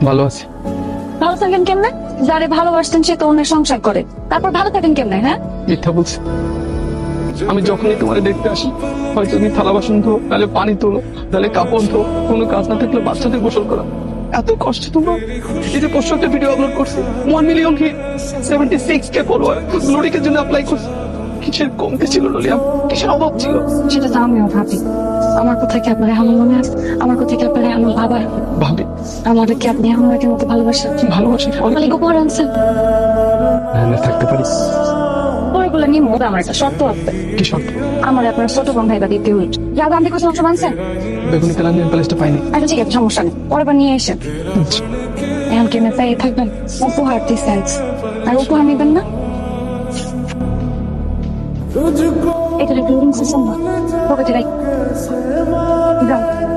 ভালো আছি। ভালো থাকেন কেমনে? যারে ভালোবাসতেন সে তো অন্যের সংসার করে, তারপর ভালো থাকেন কেমনে? হ্যাঁ, মিথ্যা বলছি। আমি যখনই তোমার দেখতে আসি, হয়তো তুমি থালা বাসন ধো, তাহলে পানি তোলো, তাহলে কাপড় ধো, কোনো কাজ না থাকলে বাচ্চাদের গোসল করা। এত কষ্ট তোমার। এই যে পরশু একটা ভিডিও আপলোড করছি, 1 মিলিয়ন হিট, 76K ফলোয়ার, লরিকের জন্য অ্যাপ্লাই করছি। কিসের কমতি ছিল ললিয়া, কিসের অভাব ছিল? সেটা তো আমিও ভাবি। আমার কথা কি আপনার এমন মনে আছে? আমার কথা কি আপনার এমন ভাবার? ভাবি আমাদের কি আপনি এমন আগের মতো ভালোবাসেন? ভালোবাসি অনেক উপহার আনছেন, থাকতে পারি। ওইগুলো নিয়ে মোটা আমার একটা শর্ত আছে। কি শর্ত? আমার আপনার ছোট বোন ভাইবা দিতে হইল। যা আপনি কিছু অংশ মানছেন? বেগুনি কালার নেল পালিশটা পাইনি। আচ্ছা ঠিক আছে, সমস্যা নেই, পরের বার নিয়ে এসেন। এখন কেমন তাই থাকবেন? উপহার দিচ্ছেন আর উপহার নেবেন না? এটা একটা রিং সিস্টেম না, পকেটে রাখ। যাও।